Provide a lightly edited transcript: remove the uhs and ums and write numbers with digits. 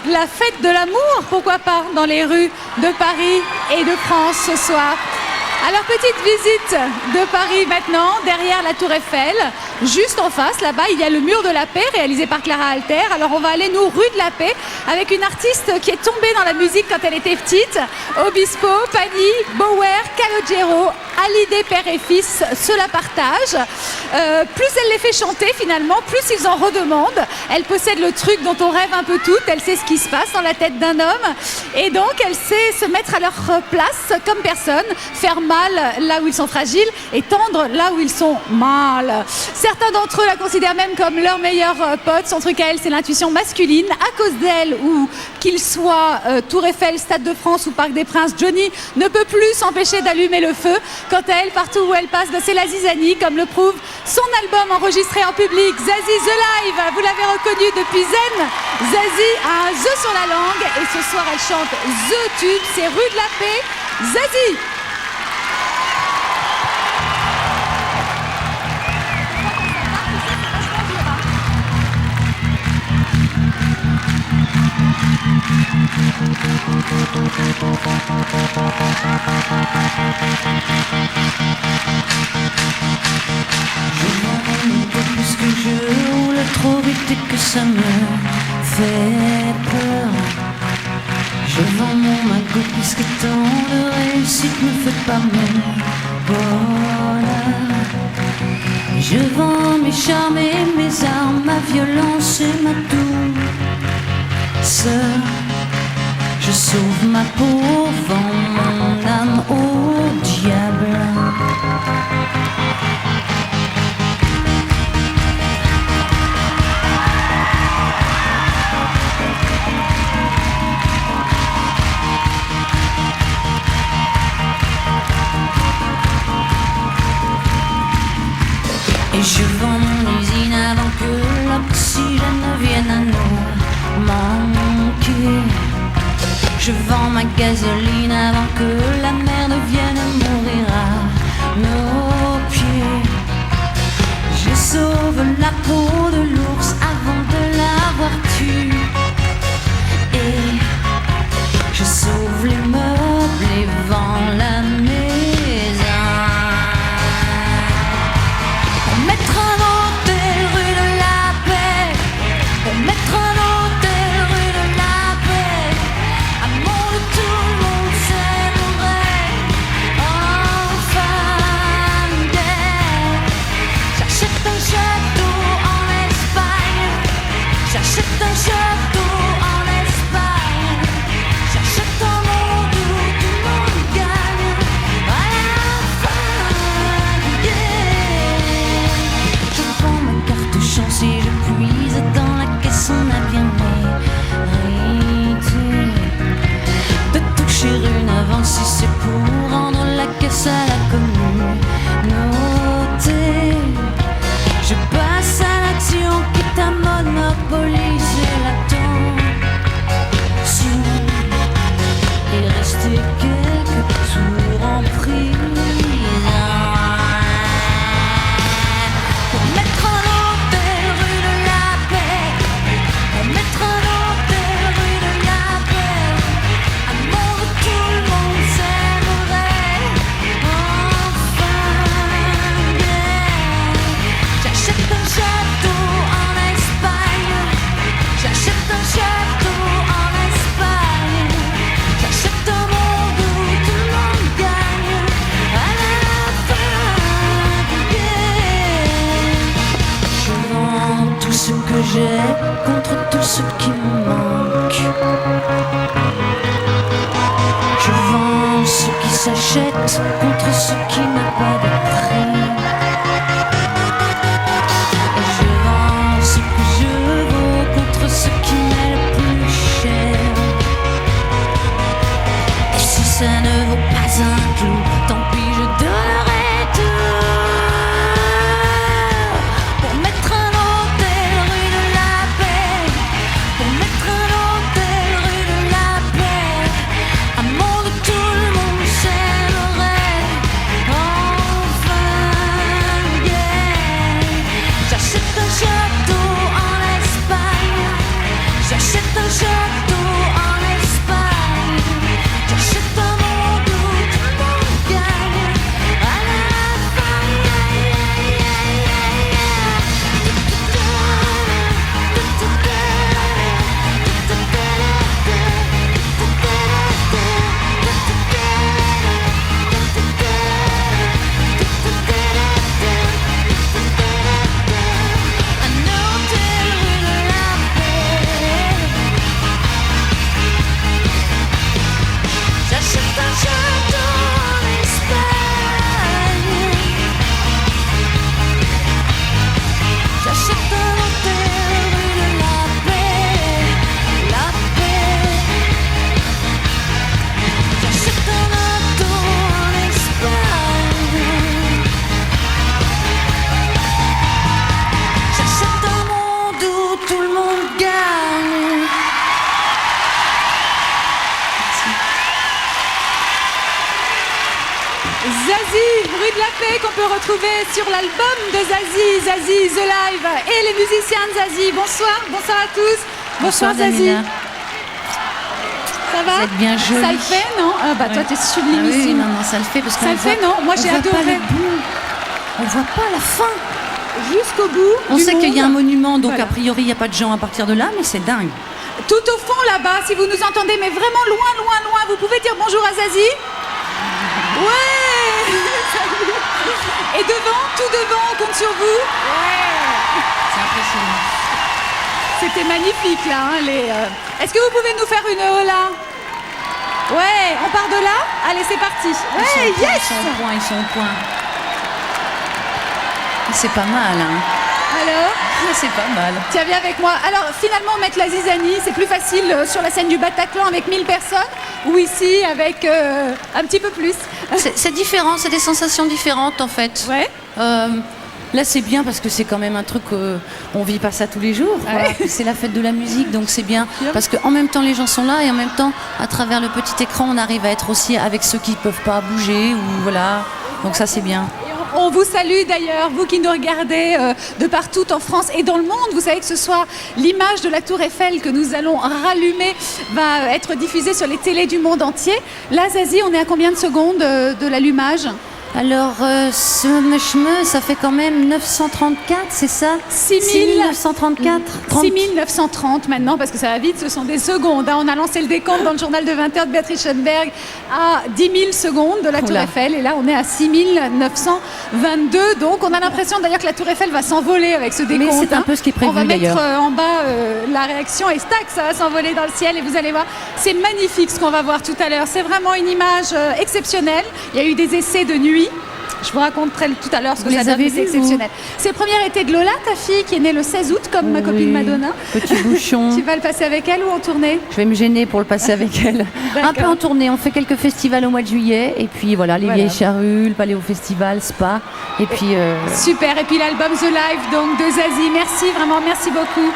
la fête de l'amour, pourquoi pas, dans les rues de Paris et de France ce soir. Alors, petite visite de Paris maintenant, derrière la Tour Eiffel. Juste en face, là-bas, il y a le mur de la paix, réalisé par Clara Alter. Alors, on va aller, nous, rue de la paix, avec une artiste qui est tombée dans la musique quand elle était petite. Obispo, Pani, Bauer, Calogero, Hallyday, père et fils, se la partagent. Plus elle les fait chanter, finalement, plus ils en redemandent. Elle possède le truc dont on rêve un peu toutes. Elle sait ce qui se passe dans la tête d'un homme. Et donc, elle sait se mettre à leur place comme personne, faire mal là où ils sont fragiles et tendre là où ils sont mal. Certains d'entre eux la considèrent même comme leur meilleur pote. Son truc à elle, c'est l'intuition masculine. À cause d'elle, ou qu'il soit Tour Eiffel, Stade de France ou Parc des Princes, Johnny ne peut plus s'empêcher d'allumer le feu. Quant à elle, partout où elle passe, c'est la zizanie, comme le prouve son album enregistré en public, Zazie The Live. Vous l'avez reconnu depuis Zen. Zazie a un The sur la langue et ce soir elle chante The Tube, c'est rue de la Paix. Zazie. Plus que je roule trop vite et que ça me fait peur. Je vends mon magot puisque tant de réussite me fait pas mon bonheur. Je vends mes charmes et mes armes, ma violence et ma douceur. Je sauve ma peau, vends mon âme au diable. Et je vends mon usine avant que l'oxygène ne vienne à nous manquer. Je vends ma gasoline avant que la mer ne vienne mourir à nos pieds. Je sauve la peau de l'ours avant de l'avoir tué. Et je sauve les meubles et vends la maison. Si c'est pour rendre la caisse à la communauté, je passe à l'action quitte à monopoliser l'attention et rester quelques tours en prise. Pour mettre un hôtel rue de la Paix, pour mettre un hôtel rue de la Paix, à mon retour le monde s'aimerait enfin bien. J'achète un château en Espagne, j'achète un château en Espagne, j'achète un monde où tout le monde gagne à la fin du game. Je vends tout ce que j'ai contre tout ce qui me manque. Je vends ce qui s'achète contre ce qui n'a pas de prix. Et je vends ce que je vaux contre ce qui m'est le plus cher. Et si ça ne vaut pas un clou, tant pis, je donnerai tout. Pour mettre un hôtel rue de la Paix, pour mettre un hôtel rue de la Paix, à mon retour le monde s'aimerait enfin. Zazie, Rue de la Paix, qu'on peut retrouver sur l'album de Zazie, Zazie The Live, et les musiciens de Zazie. Bonsoir, bonsoir à tous. Bonsoir Zazie. Ça va? Vous êtes bien jolie. Ça le fait, non? Ah bah toi, t'es sublimissime. Oui, non, ça le fait parce que ça le fait, non? Moi, j'ai adoré. On voit pas la fin. Jusqu'au bout. On sait qu'il y a un monument, donc voilà. A priori, il n'y a pas de gens à partir de là, mais c'est dingue. Tout au fond là-bas, si vous nous entendez, mais vraiment loin, loin, loin, vous pouvez dire bonjour à Zazie? Ouais. Et devant, tout devant, on compte sur vous. Ouais. C'est impressionnant. C'était magnifique là. Est-ce que vous pouvez nous faire une hola? Ouais, on part de là? Allez, c'est parti. Ouais, yes. Ils sont au point. C'est pas mal, hein. Alors? C'est pas mal. Tiens, viens avec moi. Alors, finalement, mettre la zizanie, c'est plus facile sur la scène du Bataclan avec 1000 personnes ou ici avec un petit peu plus. C'est différent, c'est des sensations différentes en fait. Ouais. Là, c'est bien parce que c'est quand même un truc on vit pas ça tous les jours. Ouais. C'est la fête de la musique, donc c'est bien parce qu'en même temps les gens sont là et en même temps, à travers le petit écran, on arrive à être aussi avec ceux qui peuvent pas bouger ou voilà. Donc ça, c'est bien. On vous salue d'ailleurs, vous qui nous regardez de partout en France et dans le monde. Vous savez que ce soir, l'image de la Tour Eiffel que nous allons rallumer va être diffusée sur les télés du monde entier. Là, Zazie, on est à combien de secondes de l'allumage? Alors, ce chemin, ça fait quand même 934, c'est ça? 6934 6930 maintenant, parce que ça va vite, ce sont des secondes. On a lancé le décompte dans le journal de 20h de Béatrice Schoenberg à 10 000 secondes de la Tour Eiffel. Et là, on est à 6922. Donc, on a l'impression d'ailleurs que la Tour Eiffel va s'envoler avec ce décompte. Mais c'est un peu ce qui est prévu d'ailleurs. On va mettre en bas la réaction et stack, ça va s'envoler dans le ciel. Et vous allez voir, c'est magnifique ce qu'on va voir tout à l'heure. C'est vraiment une image exceptionnelle. Il y a eu des essais de nuit. Je vous raconterai tout à l'heure ce que ça donne, c'est exceptionnel. C'est le premier été de Lola, ta fille, qui est née le 16 août, comme ma copine Madonna. Petit bouchon. Tu vas le passer avec elle ou en tournée? Je vais me gêner pour le passer avec elle. Un peu en tournée. On fait quelques festivals au mois de juillet. Et puis voilà, les Vieilles Charrues, le Paléo Festival, Spa. Et puis. Super. Et puis l'album The Live donc, de Zazie. Merci, vraiment, merci beaucoup.